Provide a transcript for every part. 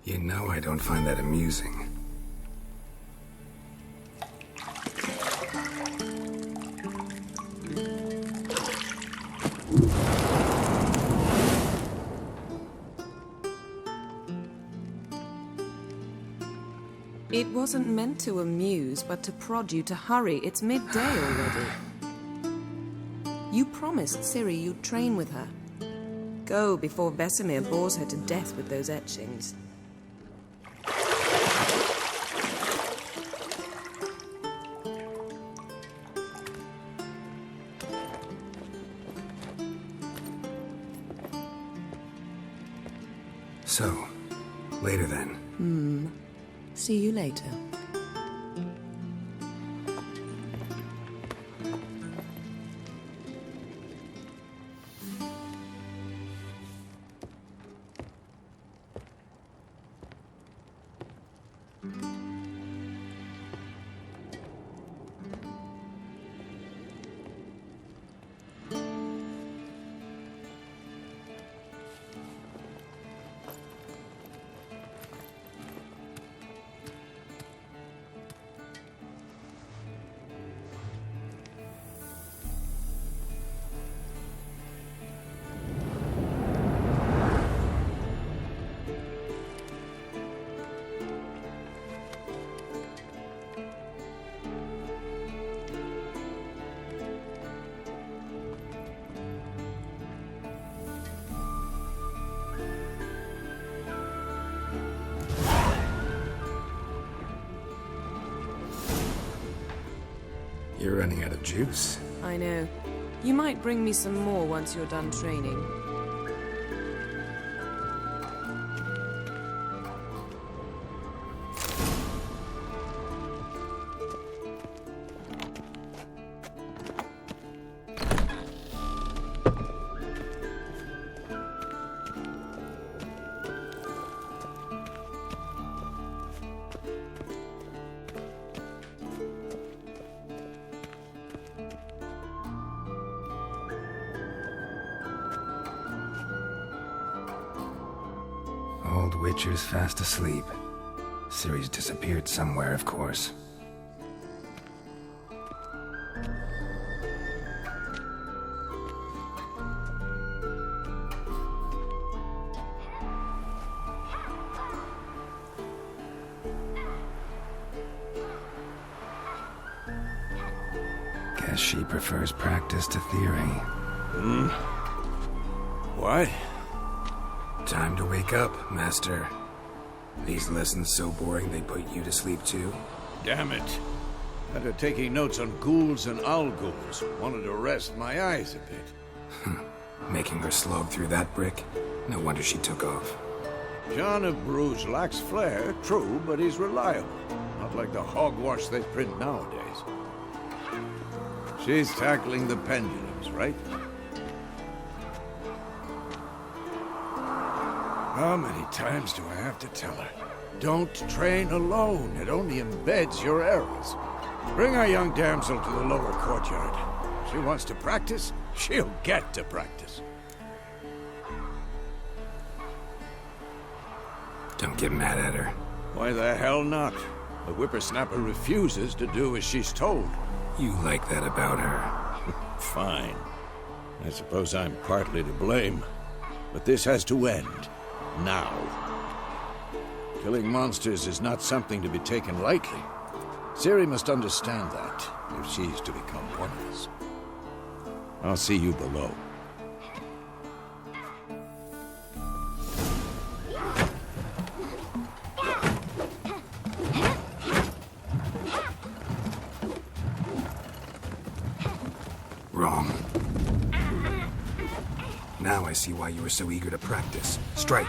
You know I don't find that amusing. It wasn't meant to amuse, but to prod you to hurry. It's midday already. You promised Ciri you'd train with her. Go before Vesemir bores her to death with those etchings. So, later then. See you later. You're running out of juice. I know. You might bring me some more once you're done training. Old Witcher's fast asleep. Ciri's disappeared somewhere, of course. Guess she prefers practice to theory. What? Time to wake up, Master. These lessons so boring they put you to sleep too? Damn it. After taking notes on ghouls and owl ghouls, wanted to rest my eyes a bit. Making her slog through that brick? No wonder she took off. John of Bruges lacks flair, true, but he's reliable. Not like the hogwash they print nowadays. She's tackling the pendulums, right? How many times do I have to tell her? Don't train alone. It only embeds your errors. Bring our young damsel to the lower courtyard. She wants to practice, she'll get to practice. Don't get mad at her. Why the hell not? The whippersnapper refuses to do as she's told. You like that about her. Fine. I suppose I'm partly to blame. But this has to end. Now. Killing monsters is not something to be taken lightly. Ciri must understand that, if she's to become one of us. I'll see you below. Wrong. Now I see why you were so eager to practice. Strike.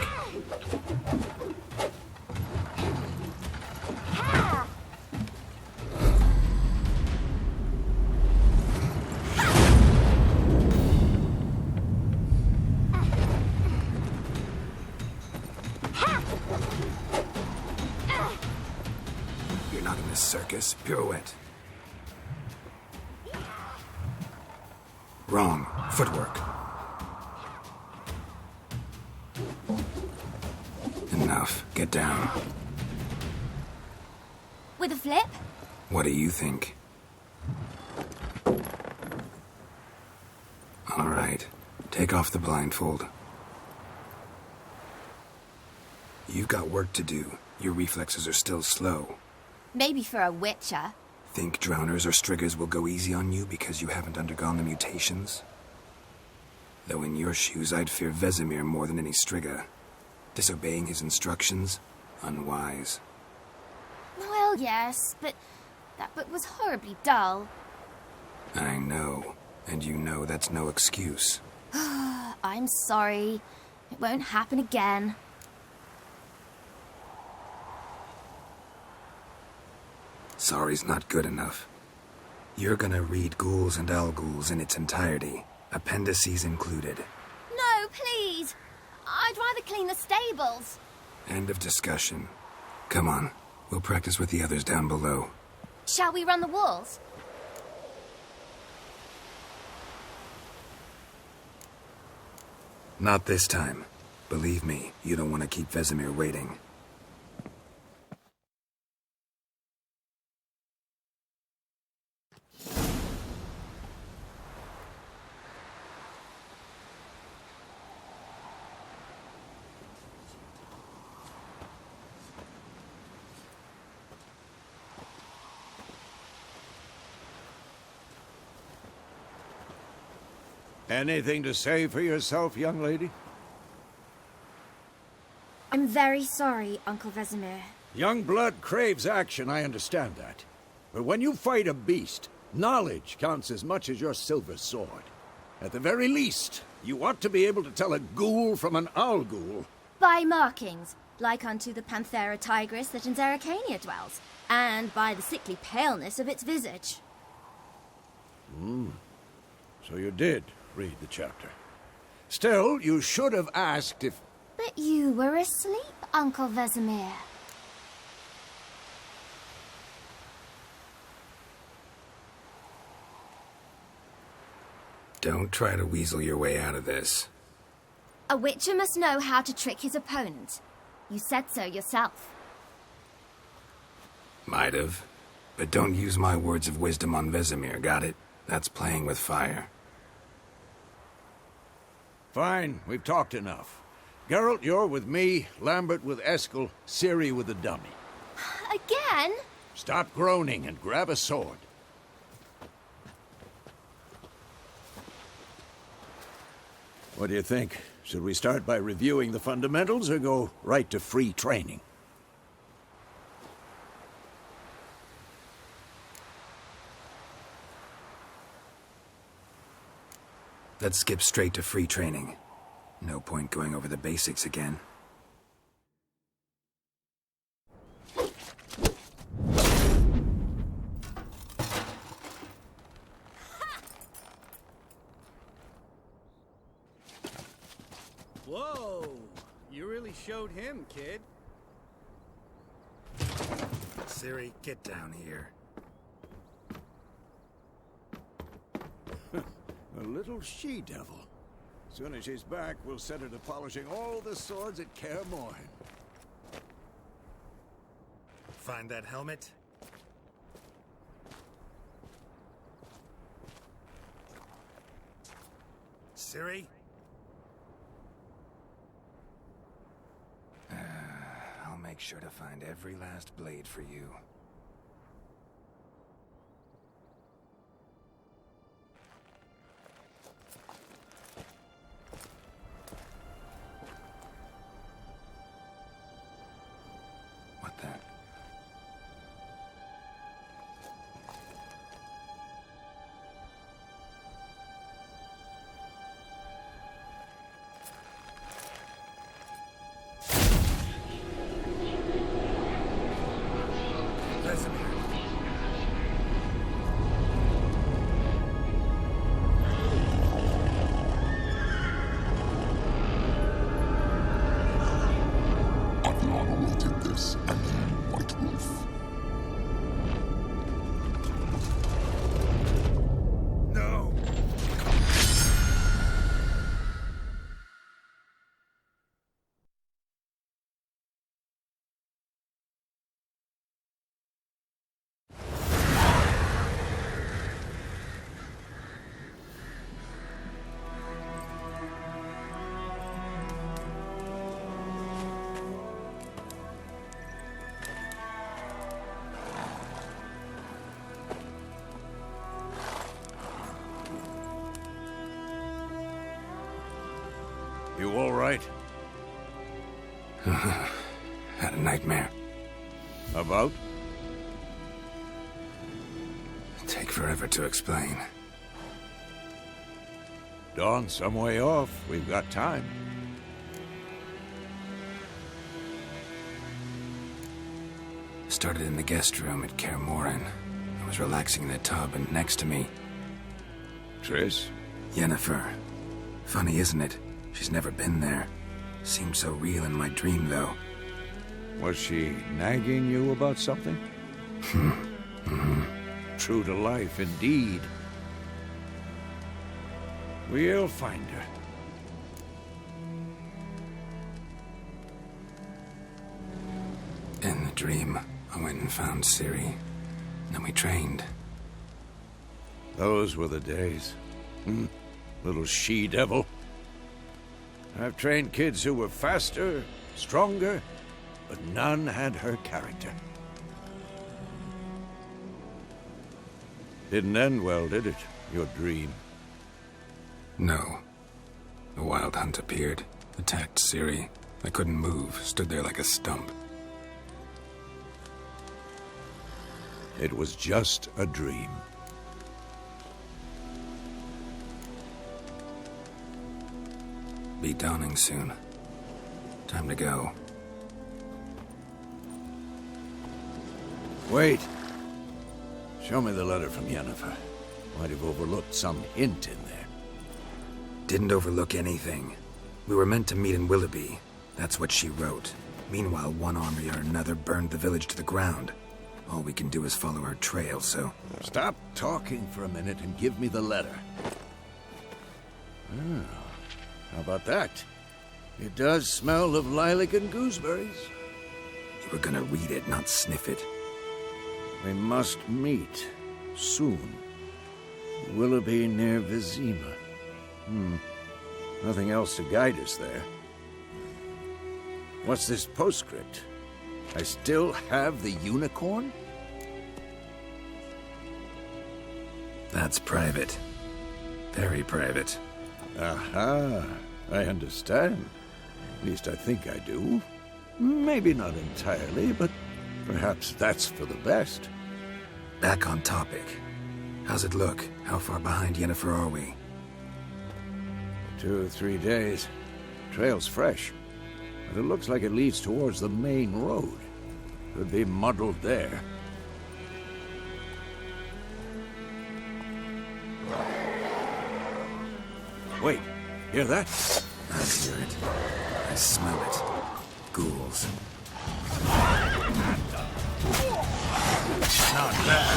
in this circus. Pirouette. Wrong. Footwork. Enough. Get down. With a flip? What do you think? All right. Take off the blindfold. You've got work to do. Your reflexes are still slow. Maybe for a witcher. Think drowners or striggers will go easy on you because you haven't undergone the mutations? Though in your shoes, I'd fear Vesemir more than any strigger. Disobeying his instructions? Unwise. Well, yes, but that book was horribly dull. I know. And you know that's no excuse. I'm sorry. It won't happen again. Sorry's not good enough. You're gonna read Ghouls and Al-Ghouls in its entirety, appendices included. No, please. I'd rather clean the stables. End of discussion. Come on, we'll practice with the others down below. Shall we run the walls? Not this time. Believe me, you don't want to keep Vesemir waiting. Anything to say for yourself, young lady? I'm very sorry, Uncle Vesemir. Young blood craves action, I understand that. But when you fight a beast, knowledge counts as much as your silver sword. At the very least, you ought to be able to tell a ghoul from an owl-ghoul. By markings, like unto the Panthera tigris that in Zeracania dwells, and by the sickly paleness of its visage. So you did read the chapter. Still, you should have asked if... But you were asleep, Uncle Vesemir. Don't try to weasel your way out of this. A witcher must know how to trick his opponent. You said so yourself. Might have. But don't use my words of wisdom on Vesemir, got it? That's playing with fire. Fine, we've talked enough. Geralt, you're with me, Lambert with Eskel, Ciri with the dummy. Again? Stop groaning and grab a sword. What do you think? Should we start by reviewing the fundamentals or go right to free training? Let's skip straight to free training. No point going over the basics again. Whoa! You really showed him, kid. Ciri, get down here. A little she-devil. Soon as she's back, we'll set her to polishing all the swords at Kaer Morhen. Find that helmet? Ciri? I'll make sure to find every last blade for you. What the? right? Had a nightmare. About? Take forever to explain. Dawn's some way off. We've got time. Started in the guest room at Kaer Morhen. I was relaxing in the tub, and next to me, Triss? Yennefer. Funny, isn't it? She's never been there. Seemed so real in my dream, though. Was she nagging you about something? True to life, indeed. We'll find her. In the dream, I went and found Ciri. Then we trained. Those were the days. Little she-devil. I've trained kids who were faster, stronger, but none had her character. Didn't end well, did it? Your dream? No. The Wild Hunt appeared, attacked Ciri. I couldn't move, stood there like a stump. It was just a dream. Be dawning soon. Time to go. Wait. Show me the letter from Yennefer. Might have overlooked some hint in there. Didn't overlook anything. We were meant to meet in Willoughby. That's what she wrote. Meanwhile, one army or another burned the village to the ground. All we can do is follow her trail, so... Stop talking for a minute and give me the letter. Oh, how about that? It does smell of lilac and gooseberries. You were gonna read it, not sniff it. We must meet. Soon. Willoughby near Vizima. Nothing else to guide us there. What's this postscript? I still have the unicorn? That's private. Very private. Aha, I understand. At least I think I do. Maybe not entirely, but perhaps that's for the best. Back on topic. How's it look? How far behind Yennefer are we? 2 or 3 days. Trail's fresh, but it looks like it leads towards the main road. Could be muddled there. Wait, hear that? I hear it. I smell it. Ghouls. Not bad.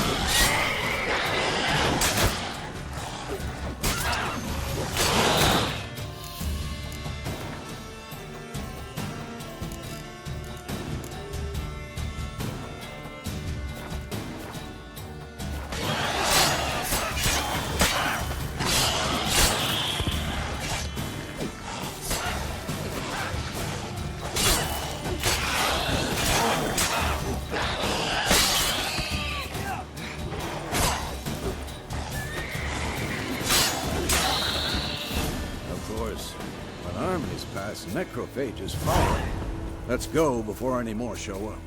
Necrophages follow. Let's go before any more show up.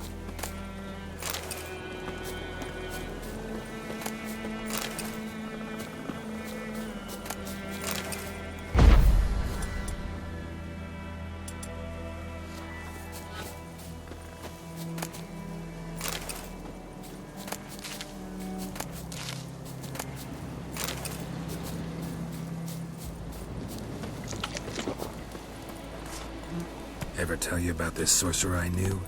Ever tell you about this sorcerer I knew?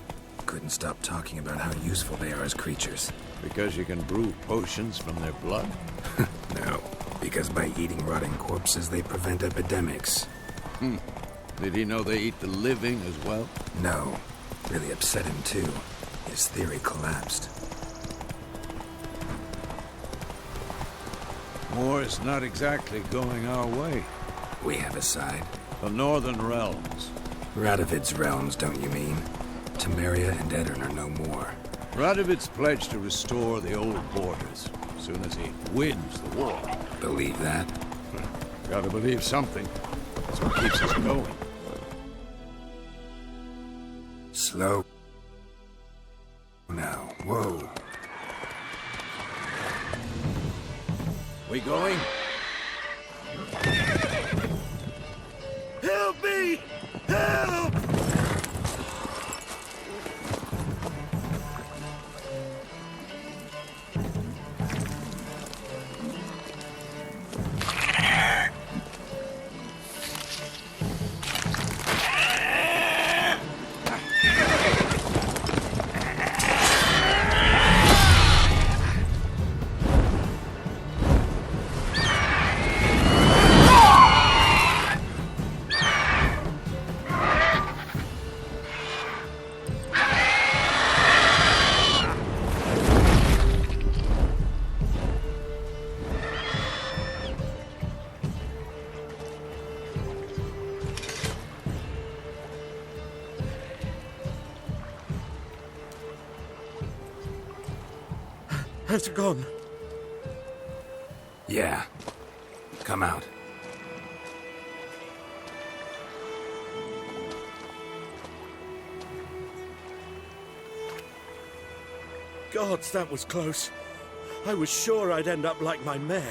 Couldn't stop talking about how useful they are as creatures. Because you can brew potions from their blood? No, because by eating rotting corpses, they prevent epidemics. Did he know they eat the living as well? No. Really upset him, too. His theory collapsed. War is not exactly going our way. We have a side. The Northern Realms. Radovid's realms, don't you mean? Temeria and Edirn are no more. Radovid's pledged to restore the old borders as soon as he wins the war. Believe that? Gotta believe something. That's what keeps us going. Slow. Now, whoa. We going? Help me! Help! Has it gone? Yeah. Come out. Gods, that was close. I was sure I'd end up like my mare.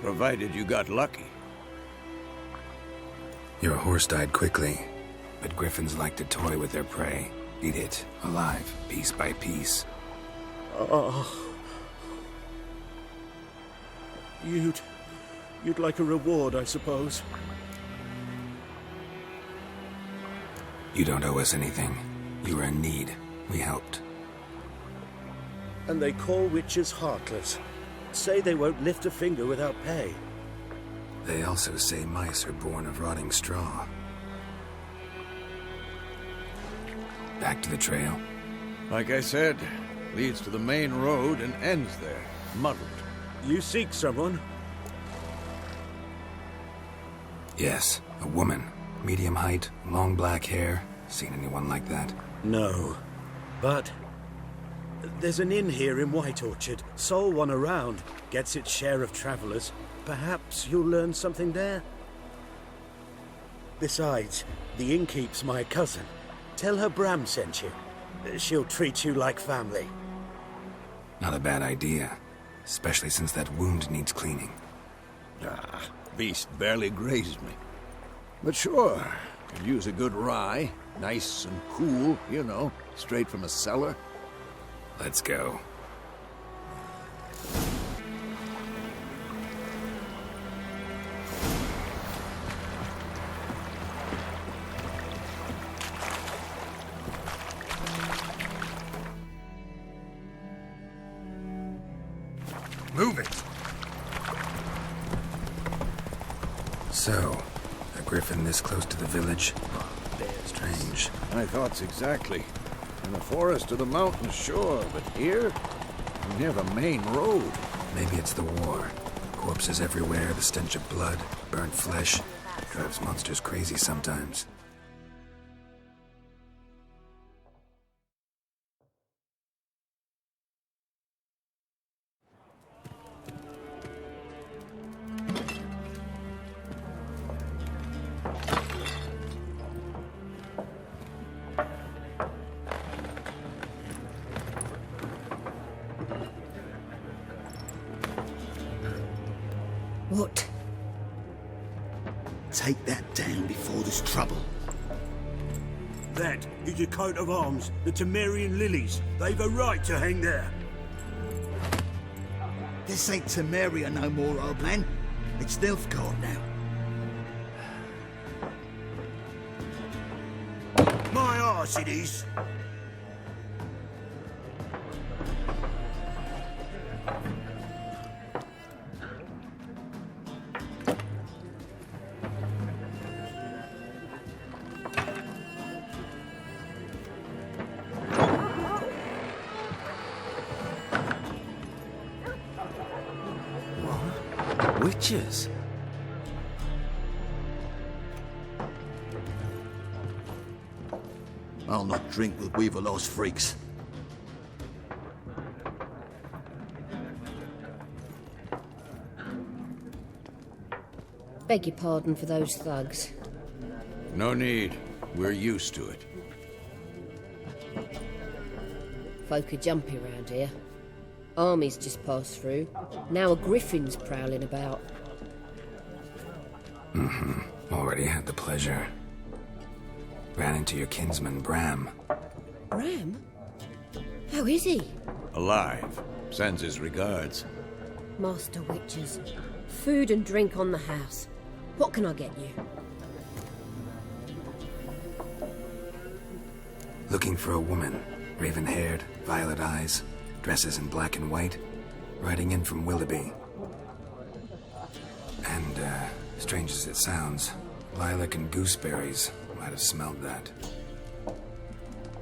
Provided you got lucky. Your horse died quickly, but griffins like to toy with their prey. Eat it, alive, piece by piece. Oh. You'd like a reward, I suppose. You don't owe us anything. You were in need. We helped. And they call witches heartless. Say they won't lift a finger without pay. They also say mice are born of rotting straw. Back to the trail? Like I said, leads to the main road and ends there, muddled. You seek someone? Yes, a woman. Medium height, long black hair. Seen anyone like that? No. But there's an inn here in White Orchard. Sole one around. Gets its share of travelers. Perhaps you'll learn something there? Besides, the innkeep's my cousin. Tell her Bram sent you. She'll treat you like family. Not a bad idea. Especially since that wound needs cleaning. Ah, beast barely grazed me. But sure, could use a good rye. Nice and cool, you know, straight from a cellar. Let's go. Move it! So, a griffin this close to the village? Strange. My thoughts exactly. In the forest or the mountains, sure, but here? Near the main road. Maybe it's the war. Corpses everywhere, the stench of blood, burnt flesh. Drives monsters crazy sometimes. What? Take that down before there's trouble. That is a coat of arms, the Temerian lilies. They've a right to hang there. This ain't Temeria no more, old man. It's Nilfgaard now. My arse it is. Witches? I'll not drink with Weaver-lost freaks. Beg your pardon for those thugs. No need. We're used to it. Folk are jumpy around here. Armies just passed through. Now a griffin's prowling about. Already had the pleasure. Ran into your kinsman, Bram. Bram? How is he? Alive. Sends his regards. Master Witchers. Food and drink on the house. What can I get you? Looking for a woman. Raven-haired, violet eyes, dresses in black and white. Riding in from Willoughby. And, strange as it sounds, lilac and gooseberries might have smelled that.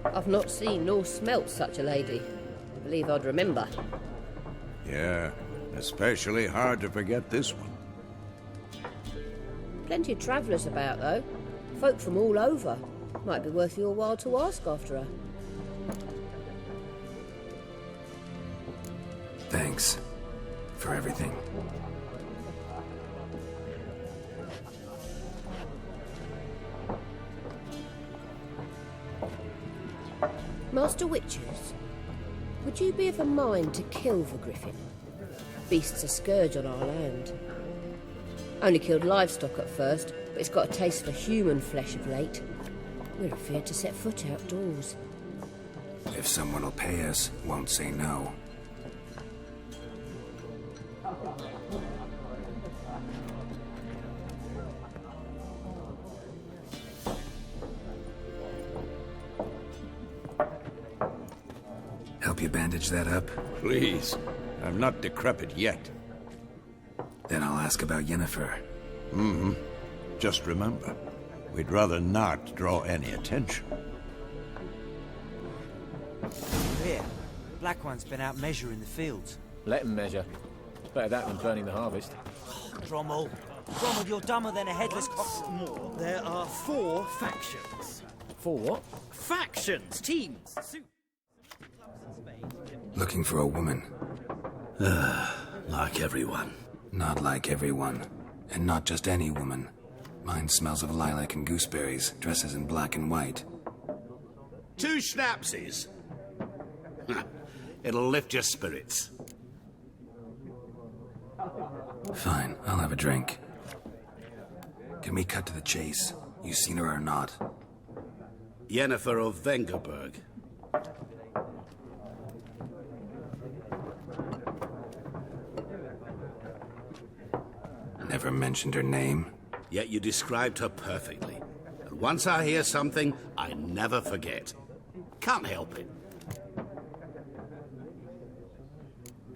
I've not seen nor smelt such a lady. I believe I'd remember. Yeah, especially hard to forget this one. Plenty of travellers about, though. Folk from all over. Might be worth your while to ask after her. Thanks for everything. Master Witchers, would you be of a mind to kill the griffin? Beast's a scourge on our land. Only killed livestock at first, but it's got a taste for human flesh of late. We're afeard to set foot outdoors. If someone will pay us, won't say no. Help you bandage that up? Please. I'm not decrepit yet. Then I'll ask about Yennefer. Just remember, we'd rather not draw any attention. Here, Black One's been out measuring the fields. Let him measure. Better that than burning the harvest. Drommel, you're dumber than a headless cock. There are 4 factions. 4 what? Factions! Teams! Looking for a woman. Like everyone. Not like everyone. And not just any woman. Mine smells of lilac and gooseberries, dresses in black and white. 2 schnapsies. It'll lift your spirits. Fine, I'll have a drink. Can we cut to the chase? You seen her or not? Yennefer of Vengerberg. Never mentioned her name. Yet you described her perfectly. And once I hear something, I never forget. Can't help it.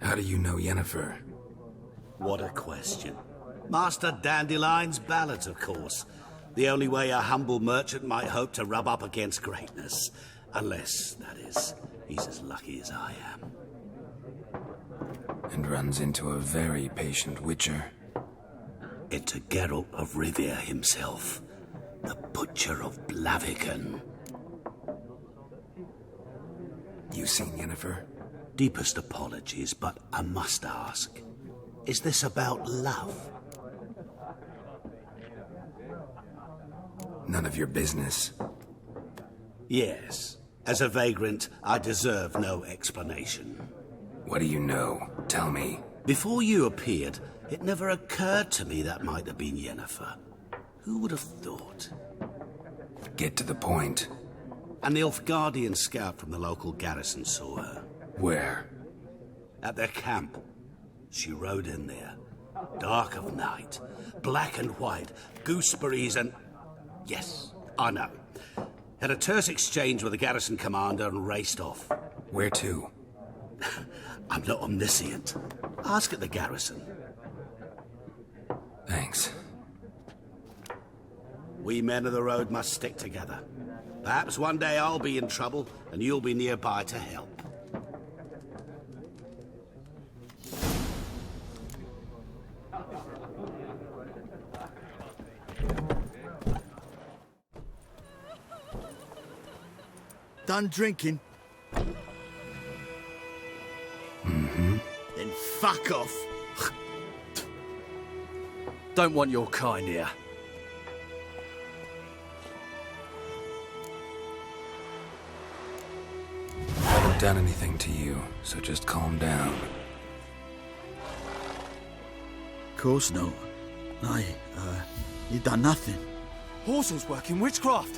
How do you know Yennefer? What a question. Master Dandelion's ballads, of course. The only way a humble merchant might hope to rub up against greatness. Unless, that is, he's as lucky as I am. And runs into a very patient witcher. Into Geralt of Rivia himself. The Butcher of Blaviken. You seen Yennefer? Deepest apologies, but I must ask. Is this about love? None of your business. Yes. As a vagrant, I deserve no explanation. What do you know? Tell me. Before you appeared, it never occurred to me that might have been Yennefer. Who would have thought? Get to the point. An Nilfgaardian scout from the local garrison saw her. Where? At their camp. She rode in there. Dark of night. Black and white. Gooseberries and... Yes, I know. Had a terse exchange with the garrison commander and raced off. Where to? I'm not omniscient. Ask at the garrison. Thanks. We men of the road must stick together. Perhaps one day I'll be in trouble and you'll be nearby to help. Done drinking? Mm-hmm. Then fuck off. Don't want your kind here. done anything to you, so just calm down. Of course no. He done nothing. Horsel's working witchcraft.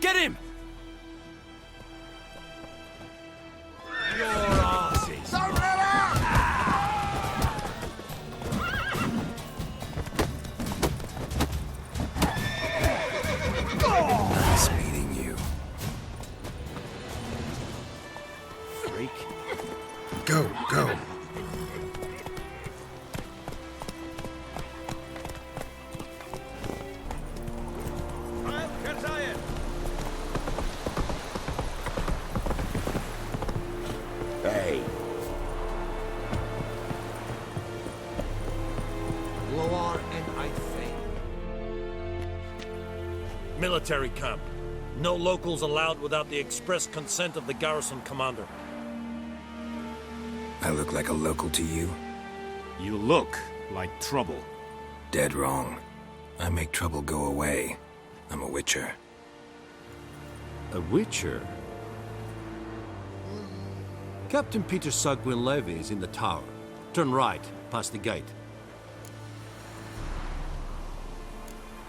Get him! Your asses. Nice meeting you. Freak. Go, go. Hey. Loar and Military camp. No locals allowed without the express consent of the garrison commander. I look like a local to you? You look like trouble. Dead wrong. I make trouble go away. I'm a witcher. A witcher? Captain Peter Sagwin Levy is in the tower. Turn right, past the gate.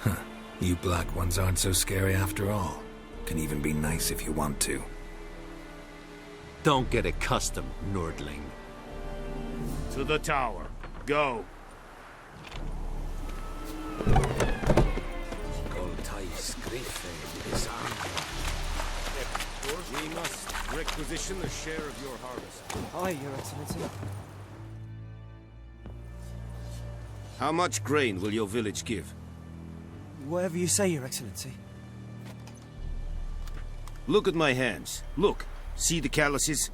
Huh. You black ones aren't so scary after all. Can even be nice if you want to. Don't get accustomed, Nordling. To the tower. Go. We must requisition a share of your harvest. Aye, Your Excellency. How much grain will your village give? Whatever you say, Your Excellency. Look at my hands. Look. See the calluses?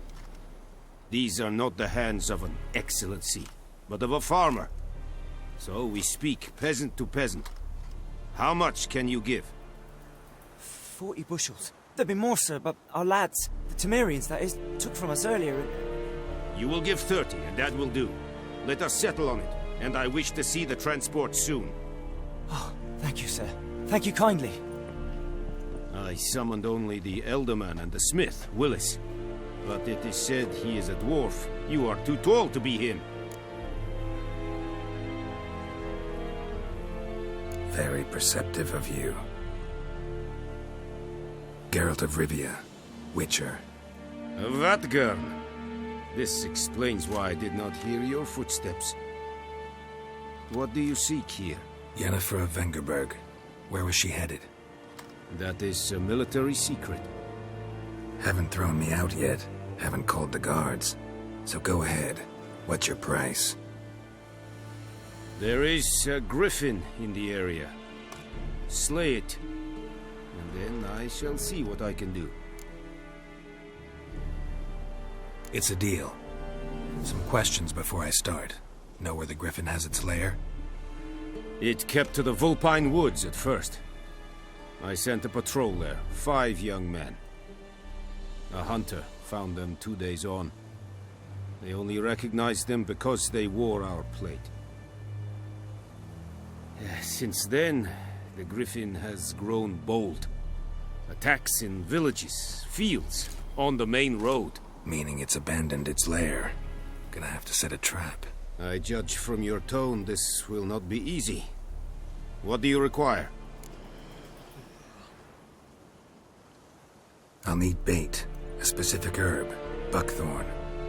These are not the hands of an excellency, but of a farmer. So we speak peasant to peasant. How much can you give? 40 bushels. There'd be more, sir, but our lads, the Temerians, that is, took from us earlier. You will give 30, and that will do. Let us settle on it, and I wish to see the transport soon. Oh, thank you, sir. Thank you kindly. I summoned only the Elderman and the smith, Willis. But it is said he is a dwarf. You are too tall to be him. Very perceptive of you. Geralt of Rivia, Witcher. Vatgern. This explains why I did not hear your footsteps. What do you seek here? Yennefer of Vengerberg. Where was she headed? That is a military secret. Haven't thrown me out yet. Haven't called the guards. So go ahead. What's your price? There is a griffin in the area. Slay it. And then I shall see what I can do. It's a deal. Some questions before I start. Know where the griffin has its lair? It kept to the Vulpine Woods at first. I sent a patrol there, 5 young men. A hunter found them 2 days on. They only recognized them because they wore our plate. Since then, the griffin has grown bold. Attacks in villages, fields, on the main road. Meaning it's abandoned its lair. Gonna have to set a trap. I judge from your tone this will not be easy. What do you require? I'll need bait. A specific herb. Buckthorn.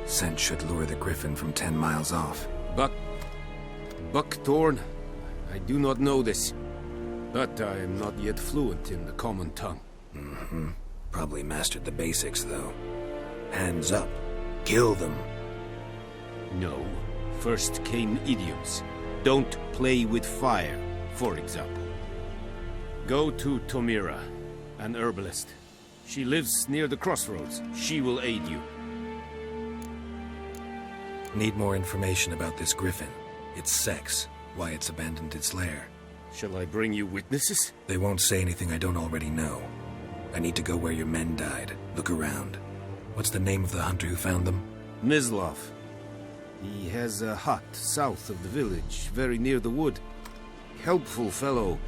Scent should lure the griffin from 10 miles off. Buckthorn? I do not know this. But I am not yet fluent in the common tongue. Mm-hmm. Probably mastered the basics, though. Hands up. Kill them. No. First came idioms. Don't play with fire, for example. Go to Tomira, an herbalist. She lives near the crossroads. She will aid you. Need more information about this griffin. Its sex. Why it's abandoned its lair. Shall I bring you witnesses? They won't say anything I don't already know. I need to go where your men died. Look around. What's the name of the hunter who found them? Mislav. He has a hut south of the village, very near the wood. Helpful fellow.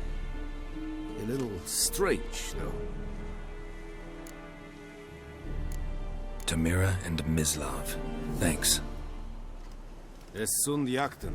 A little strange, though. Tamira and Mislav. Thanks. Es sind Jagden.